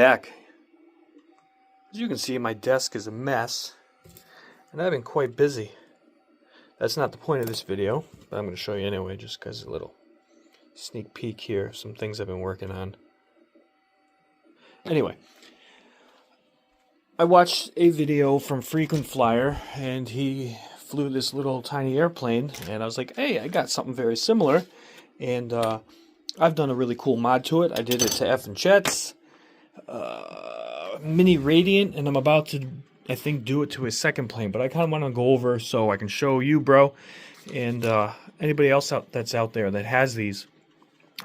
back. As you can see, my desk is a mess, and I've been quite busy. That's not the point of this video, but I'm going to show you anyway, just because a little sneak peek here, some things I've been working on. Anyway, I watched a video from Frequent Flyer, and he flew this little tiny airplane, and I was like, hey, I got something very similar, and I've done a really cool mod to it. I did it to F and Chet's Mini Radiant, and I'm about to, I think, do it to his second plane, but I kind of want to go over so I can show you, bro, and anybody else that's out there that has these.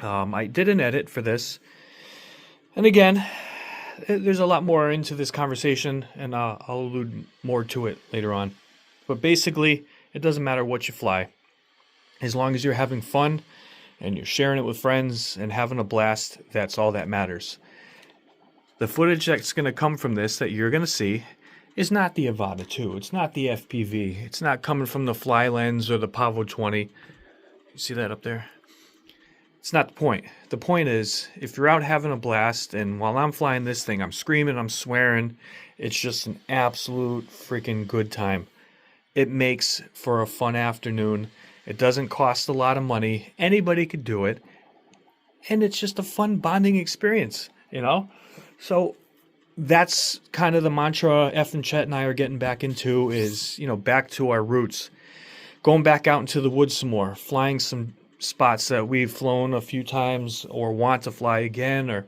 I did an edit for this, and again, there's a lot more into this conversation, and I'll allude more to it later on. But basically, it doesn't matter what you fly, as long as you're having fun and you're sharing it with friends and having a blast. That's all that matters. The footage that's going to come from this that you're going to see is not the Avata 2. It's not the FPV. It's not coming from the Fly Lens or the Pavo 20. You see that up there? It's not the point. The point is, if you're out having a blast, and while I'm flying this thing, I'm screaming, I'm swearing, it's just an absolute freaking good time. It makes for a fun afternoon. It doesn't cost a lot of money. Anybody could do it. And it's just a fun bonding experience, you know? So that's kind of the mantra F and Chet and I are getting back into, is, you know, back to our roots. Going back out into the woods some more, flying some spots that we've flown a few times or want to fly again, or,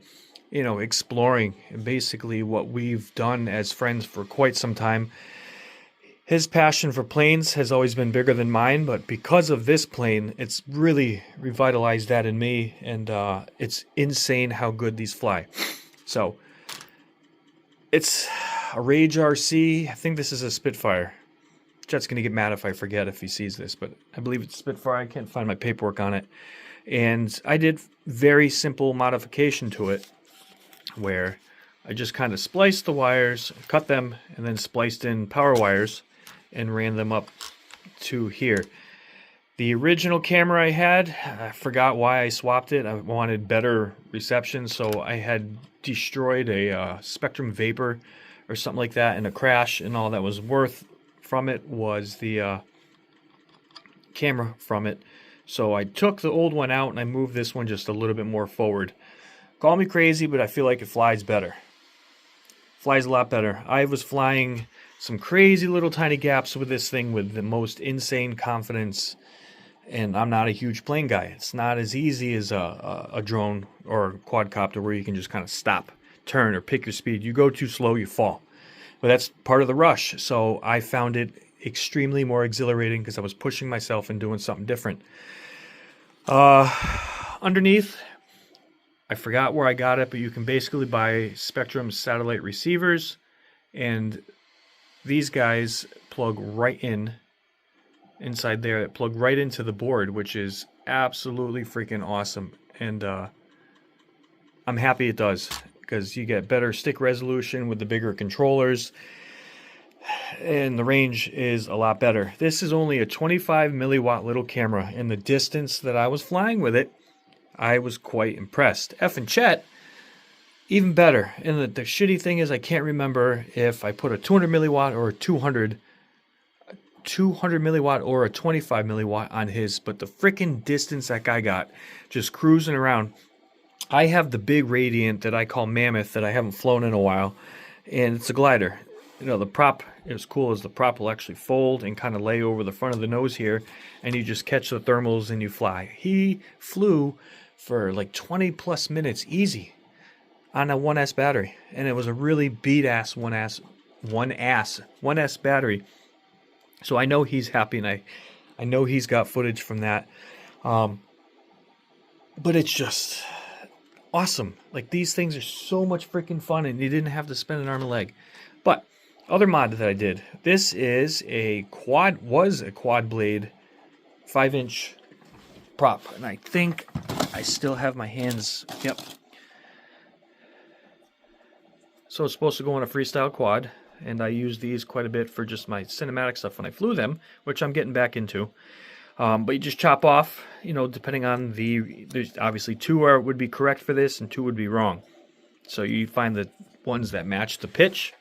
you know, exploring basically what we've done as friends for quite some time. His passion for planes has always been bigger than mine, but because of this plane, it's really revitalized that in me, and it's insane how good these fly. So, it's a Rage RC. I think this is a Spitfire. Jet's going to get mad if I forget if he sees this, but I believe it's Spitfire. I can't find my paperwork on it. And I did very simple modification to it, where I just kind of spliced the wires, cut them, and then spliced in power wires and ran them up to here. The original camera I had, I forgot why I swapped it. I wanted better reception, so I had destroyed a Spektrum Vapor or something like that in a crash, and all that was worth from it was the camera from it. So I took the old one out and I moved this one just a little bit more forward. Call me crazy, but I feel like it flies better. Flies a lot better. I was flying some crazy little tiny gaps with this thing with the most insane confidence, and I'm not a huge plane guy. It's not as easy as a drone or a quadcopter where you can just kind of stop, turn, or pick your speed. You go too slow, you fall. But that's part of the rush. So I found it extremely more exhilarating because I was pushing myself and doing something different. Underneath, I forgot where I got it, but you can basically buy Spektrum satellite receivers, and these guys plug right in inside there. It plug right into the board, which is absolutely freaking awesome. And I'm happy it does, because you get better stick resolution with the bigger controllers, and the range is a lot better. This is only a 25 milliwatt little camera, and the distance that I was flying with it, I was quite impressed. F and Chet, even better. And the shitty thing is, I can't remember if I put a 200 milliwatt or a 200 milliwatt or a 25 milliwatt on his, but the freaking distance that guy got just cruising around. I have the big Radiant that I call Mammoth that I haven't flown in a while, and it's a glider. You know, the prop is cool, as the prop will actually fold and kind of lay over the front of the nose here, and you just catch the thermals and you fly. He flew for like 20 plus minutes easy on a 1S battery, and it was a really beat-ass 1S battery. So I know he's happy, and I know he's got footage from that. But it's just awesome. Like, these things are so much freaking fun, and you didn't have to spend an arm and a leg. But other mod that I did, this is a quad blade 5-inch prop, and I think I still have my hands. Yep. So it's supposed to go on a freestyle quad, and I use these quite a bit for just my cinematic stuff when I flew them, which I'm getting back into. But you just chop off, you know, depending on there's obviously 2 would be correct for this and 2 would be wrong. So you find the ones that match the pitch.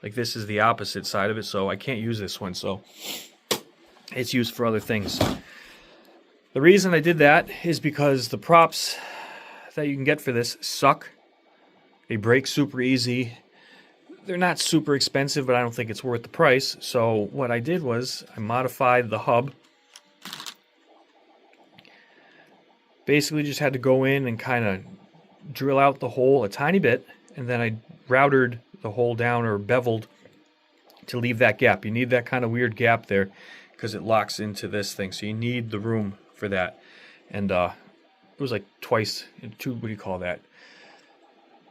Like this is the opposite side of it, so I can't use this one. So it's used for other things. The reason I did that is because the props that you can get for this suck. They break super easy. They're not super expensive, but I don't think it's worth the price. So what I did was I modified the hub. Basically just had to go in and kind of drill out the hole a tiny bit, and then I routed the hole down, or beveled, to leave that gap. You need that kind of weird gap there because it locks into this thing. So you need the room for that. And it was like twice, what do you call that?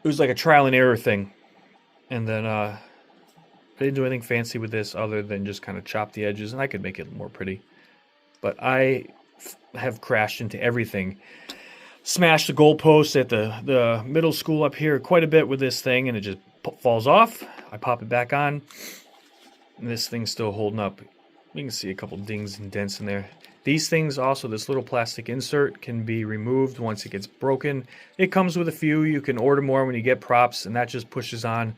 It was like a trial and error thing. And then I didn't do anything fancy with this other than just kind of chop the edges, and I could make it more pretty. But I have crashed into everything. Smashed the goalpost at the middle school up here quite a bit with this thing, and it just falls off. I pop it back on, and this thing's still holding up. You can see a couple dings and dents in there. These things also, this little plastic insert can be removed once it gets broken. It comes with a few. You can order more when you get props, and that just pushes on,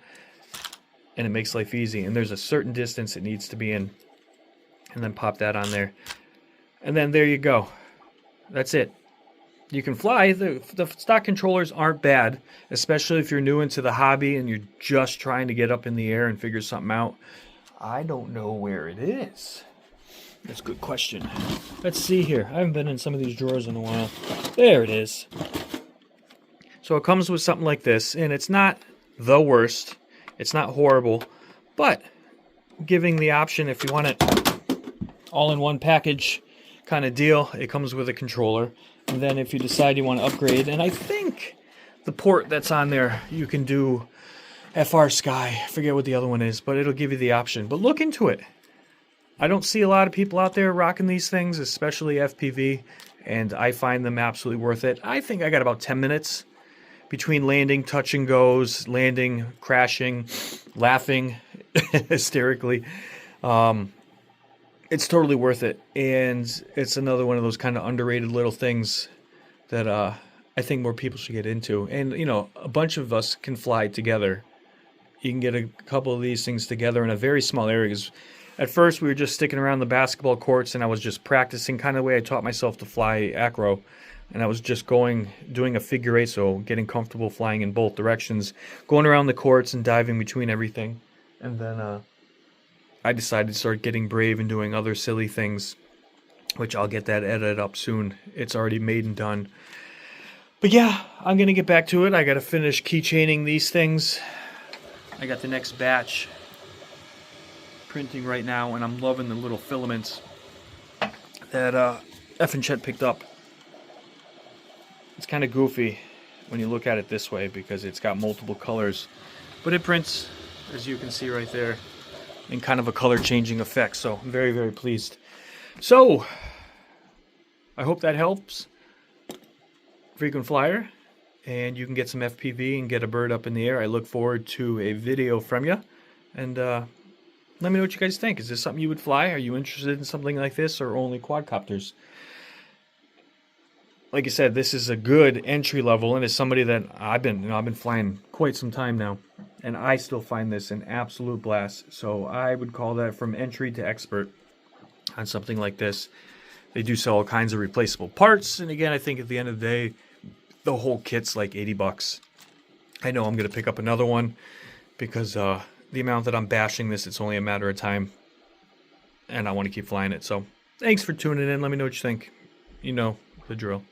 and it makes life easy. And there's a certain distance it needs to be in, and then pop that on there. And then there you go. That's it. You can fly. The stock controllers aren't bad, especially if you're new into the hobby and you're just trying to get up in the air and figure something out. I don't know where it is. That's a good question. Let's see here. I haven't been in some of these drawers in a while. There it is. So it comes with something like this, and it's not the worst. It's not horrible, but giving the option if you want it all in one package kind of deal, it comes with a controller. And then if you decide you want to upgrade, and I think the port that's on there, you can do FR Sky. I forget what the other one is, but it'll give you the option. But look into it. I don't see a lot of people out there rocking these things, especially FPV, and I find them absolutely worth it. I think I got about 10 minutes between landing, touch and goes, landing, crashing, laughing hysterically. It's totally worth it, and it's another one of those kind of underrated little things that I think more people should get into. And, you know, a bunch of us can fly together. You can get a couple of these things together in a very small area. 'Cause at first, we were just sticking around the basketball courts, and I was just practicing kind of the way I taught myself to fly acro. And I was just doing a figure eight, so getting comfortable flying in both directions, going around the courts and diving between everything. And then I decided to start getting brave and doing other silly things, which I'll get that edited up soon. It's already made and done. But yeah, I'm going to get back to it. I got to finish keychaining these things. I got the next batch printing right now, and I'm loving the little filaments that F and Chet picked up. It's kind of goofy when you look at it this way because it's got multiple colors, but it prints, as you can see right there, in kind of a color changing effect. So I'm very, very pleased. So I hope that helps. Frequent flyer, and you can get some FPV and get a bird up in the air. I look forward to a video from you, and let me know what you guys think. Is this something you would fly? Are you interested in something like this, or only quadcopters? Like I said, this is a good entry level, and as somebody that I've been flying quite some time now, and I still find this an absolute blast. So I would call that from entry to expert on something like this. They do sell all kinds of replaceable parts, and again, I think at the end of the day, the whole kit's like $80. I know I'm going to pick up another one because the amount that I'm bashing this, it's only a matter of time, and I want to keep flying it. So thanks for tuning in. Let me know what you think. You know the drill.